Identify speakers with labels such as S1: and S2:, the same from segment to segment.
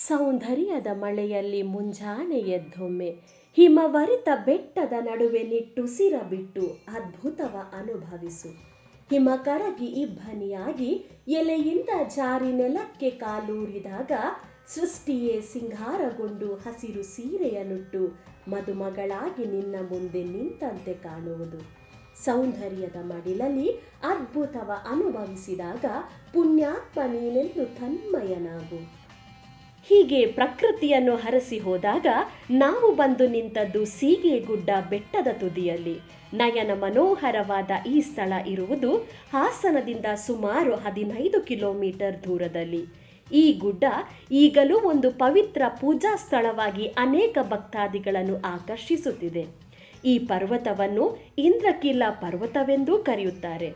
S1: ಸೌಂದರ್ಯದ ಮಳೆಯಲ್ಲಿ ಮುಂಜಾನೆ ಎದ್ದೊಮ್ಮೆ ಹಿಮವರಿತ ಬೆಟ್ಟದ ನಡುವೆ ನಿಟ್ಟುಸಿರ ಬಿಟ್ಟು ಅದ್ಭುತವ ಅನುಭವಿಸು. ಹಿಮ ಕರಗಿ ಇಬ್ಬನಿಯಾಗಿ ಎಲೆಯಿಂದ ಜಾರಿ ನೆಲಕ್ಕೆ ಕಾಲೂರಿದಾಗ ಸೃಷ್ಟಿಯೇ ಸಿಂಗಾರಗೊಂಡು ಹಸಿರು ಸೀರೆಯ ನುಟ್ಟು ಮದುಮಗಳಾಗಿ ನಿನ್ನ ಮುಂದೆ ನಿಂತಂತೆ ಕಾಣುವುದು. ಸೌಂದರ್ಯದ ಮಡಿಲಲ್ಲಿ ಅದ್ಭುತವ ಅನುಭವಿಸಿದಾಗ ಪುಣ್ಯಾತ್ಮ ನೀನೆಂದು ತನ್ಮಯನಾಗು. ಹೀಗೆ ಪ್ರಕೃತಿಯನ್ನು ಹರಸಿ ಹೋದಾಗ ನಾವು ಬಂದು ನಿಂತದ್ದು ಸೀಗೆಗುಡ್ಡ ಬೆಟ್ಟದ ತುದಿಯಲ್ಲಿ. ನಯನ ಮನೋಹರವಾದ ಈ ಸ್ಥಳ ಇರುವುದು ಹಾಸನದಿಂದ ಸುಮಾರು 15 ಕಿಲೋಮೀಟರ್ ದೂರದಲ್ಲಿ. ಈ ಗುಡ್ಡ ಈಗಲೂ ಒಂದು ಪವಿತ್ರ ಪೂಜಾ ಸ್ಥಳವಾಗಿ ಅನೇಕ ಭಕ್ತಾದಿಗಳನ್ನು ಆಕರ್ಷಿಸುತ್ತಿದೆ. ಈ ಪರ್ವತವನ್ನು ಇಂದ್ರಕೀಲ ಪರ್ವತವೆಂದೂ ಕರೆಯುತ್ತಾರೆ.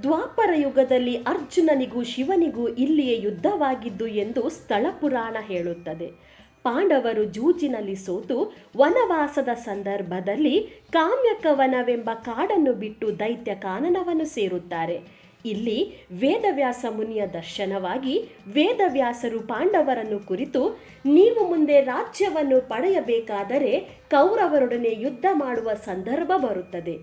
S1: ದ್ವಾಪರ ಯುಗದಲ್ಲಿ ಅರ್ಜುನನಿಗೂ ಶಿವನಿಗೂ ಇಲ್ಲಿಯೇ ಯುದ್ಧವಾಗಿದ್ದು ಎಂದು ಸ್ಥಳ ಪುರಾಣ ಹೇಳುತ್ತದೆ. ಪಾಂಡವರು ಜೂಜಿನಲ್ಲಿ ಸೋತು ವನವಾಸದ ಸಂದರ್ಭದಲ್ಲಿ ಕಾಮ್ಯಕವನವೆಂಬ ಕಾಡನ್ನು ಬಿಟ್ಟು ದೈತ್ಯ ಕಾನನವನ್ನು ಸೇರುತ್ತಾರೆ. ಇಲ್ಲಿ ವೇದವ್ಯಾಸ ಮುನಿಯ ದರ್ಶನವಾಗಿ ವೇದವ್ಯಾಸರು ಪಾಂಡವರನ್ನು ಕುರಿತು, ನೀವು ಮುಂದೆ ರಾಜ್ಯವನ್ನು ಪಡೆಯಬೇಕಾದರೆ ಕೌರವರೊಡನೆ ಯುದ್ಧ ಮಾಡುವ ಸಂದರ್ಭ ಬರುತ್ತದೆ.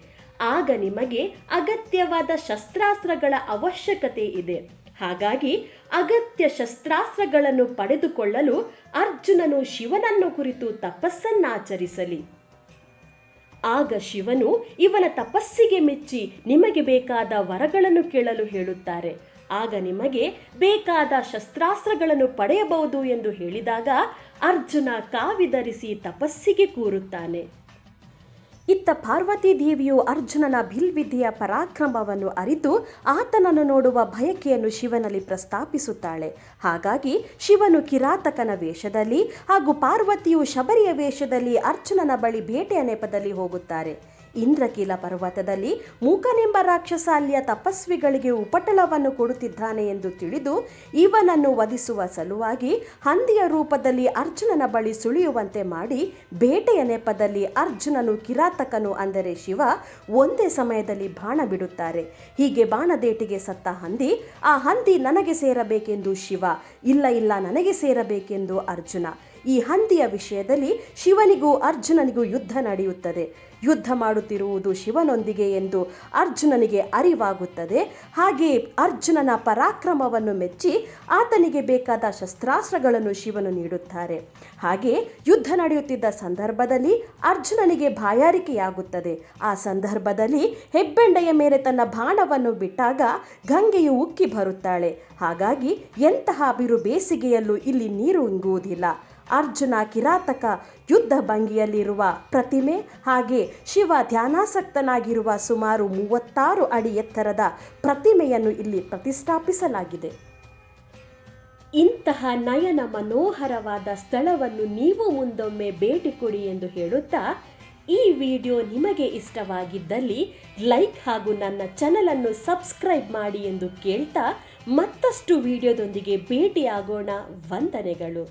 S1: ಆಗ ನಿಮಗೆ ಅಗತ್ಯವಾದ ಶಸ್ತ್ರಾಸ್ತ್ರಗಳ ಅವಶ್ಯಕತೆ ಇದೆ. ಹಾಗಾಗಿ ಅಗತ್ಯ ಶಸ್ತ್ರಾಸ್ತ್ರಗಳನ್ನು ಪಡೆದುಕೊಳ್ಳಲು ಅರ್ಜುನನು ಶಿವನನ್ನು ಕುರಿತು ತಪಸ್ಸನ್ನಾಚರಿಸಲಿ. ಆಗ ಶಿವನು ಇವನ ತಪಸ್ಸಿಗೆ ಮೆಚ್ಚಿ ನಿಮಗೆ ಬೇಕಾದ ವರಗಳನ್ನು ಕೇಳಲು ಹೇಳುತ್ತಾರೆ. ಆಗ ನಿಮಗೆ ಬೇಕಾದ ಶಸ್ತ್ರಾಸ್ತ್ರಗಳನ್ನು ಪಡೆಯಬಹುದು ಎಂದು ಹೇಳಿದಾಗ ಅರ್ಜುನ ಕಾವಿ ಧರಿಸಿ ತಪಸ್ಸಿಗೆ ಕೂರುತ್ತಾನೆ. ಇತ್ತ ಪಾರ್ವತಿ ದೇವಿಯು ಅರ್ಜುನನ ಬಿಲ್ವಿದ್ಯೆಯ ಪರಾಕ್ರಮವನ್ನು ಅರಿತು ಆತನನ್ನು ನೋಡುವ ಬಯಕೆಯನ್ನು ಶಿವನಲ್ಲಿ ಪ್ರಸ್ತಾಪಿಸುತ್ತಾಳೆ. ಹಾಗಾಗಿ ಶಿವನು ಕಿರಾತಕನ ವೇಷದಲ್ಲಿ ಹಾಗೂ ಪಾರ್ವತಿಯು ಶಬರಿಯ ವೇಷದಲ್ಲಿ ಅರ್ಜುನನ ಬಳಿ ಬೇಟೆಯ ನೆಪದಲ್ಲಿ ಹೋಗುತ್ತಾರೆ. ಇಂದ್ರಕೀಲ ಪರ್ವತದಲ್ಲಿ ಮೂಕನೆಂಬ ರಾಕ್ಷಸ ಅಲ್ಲಿಯ ತಪಸ್ವಿಗಳಿಗೆ ಉಪಟಳವನ್ನು ಕೊಡುತ್ತಿದ್ದಾನೆ ಎಂದು ತಿಳಿದು ಇವನನ್ನು ವಧಿಸುವ ಸಲುವಾಗಿ ಹಂದಿಯ ರೂಪದಲ್ಲಿ ಅರ್ಜುನನ ಬಳಿ ಸುಳಿಯುವಂತೆ ಮಾಡಿ ಬೇಟೆಯ ನೆಪದಲ್ಲಿ ಅರ್ಜುನನು ಕಿರಾತಕನು ಅಂದರೆ ಶಿವ ಒಂದೇ ಸಮಯದಲ್ಲಿ ಬಾಣ ಬಿಡುತ್ತಾರೆ. ಹೀಗೆ ಬಾಣದೇಟಿಗೆ ಸತ್ತ ಹಂದಿ, ಆ ಹಂದಿ ನನಗೆ ಸೇರಬೇಕೆಂದು ಶಿವ, ಇಲ್ಲ ನನಗೆ ಸೇರಬೇಕೆಂದು ಅರ್ಜುನ. ಈ ಹಂದಿಯ ವಿಷಯದಲ್ಲಿ ಶಿವನಿಗೂ ಅರ್ಜುನನಿಗೂ ಯುದ್ಧ ನಡೆಯುತ್ತದೆ. ಯುದ್ಧ ಮಾಡುತ್ತಿರುವುದು ಶಿವನೊಂದಿಗೆ ಎಂದು ಅರ್ಜುನನಿಗೆ ಅರಿವಾಗುತ್ತದೆ. ಹಾಗೆ ಅರ್ಜುನನ ಪರಾಕ್ರಮವನ್ನು ಮೆಚ್ಚಿ ಆತನಿಗೆ ಬೇಕಾದ ಶಸ್ತ್ರಾಸ್ತ್ರಗಳನ್ನು ಶಿವನು ನೀಡುತ್ತಾರೆ. ಹಾಗೆ ಯುದ್ಧ ನಡೆಯುತ್ತಿದ್ದ ಸಂದರ್ಭದಲ್ಲಿ ಅರ್ಜುನನಿಗೆ ಬಾಯಾರಿಕೆಯಾಗುತ್ತದೆ. ಆ ಸಂದರ್ಭದಲ್ಲಿ ಹೆಬ್ಬೆಂಡೆಯ ಮೇಲೆ ತನ್ನ ಬಾಣವನ್ನು ಬಿಟ್ಟಾಗ ಗಂಗೆಯು ಉಕ್ಕಿ ಬರುತ್ತಾಳೆ. ಹಾಗಾಗಿ ಎಂತಹ ಬಿರು ಬೇಸಿಗೆಯಲ್ಲೂ ಇಲ್ಲಿ ನೀರು ಇಂಗುವುದಿಲ್ಲ. ಅರ್ಜುನ ಕಿರಾತಕ ಯುದ್ಧ ಭಂಗಿಯಲ್ಲಿರುವ ಪ್ರತಿಮೆ ಹಾಗೆ ಶಿವ ಧ್ಯಾನಾಸಕ್ತನಾಗಿರುವ ಸುಮಾರು 36 ಅಡಿ ಎತ್ತರದ ಪ್ರತಿಮೆಯನ್ನು ಇಲ್ಲಿ ಪ್ರತಿಷ್ಠಾಪಿಸಲಾಗಿದೆ. ಇಂತಹ ನಯನ ಮನೋಹರವಾದ ಸ್ಥಳವನ್ನು ನೀವು ಮುಂದೊಮ್ಮೆ ಭೇಟಿ ಕೊಡಿ ಎಂದು ಹೇಳುತ್ತಾ, ಈ ವಿಡಿಯೋ ನಿಮಗೆ ಇಷ್ಟವಾಗಿದ್ದಲ್ಲಿ ಲೈಕ್ ಹಾಗೂ ನನ್ನ ಚಾನಲನ್ನು ಸಬ್ಸ್ಕ್ರೈಬ್ ಮಾಡಿ ಎಂದು ಕೇಳ್ತಾ ಮತ್ತಷ್ಟು ವಿಡಿಯೋದೊಂದಿಗೆ ಭೇಟಿಯಾಗೋಣ. ವಂದನೆಗಳು.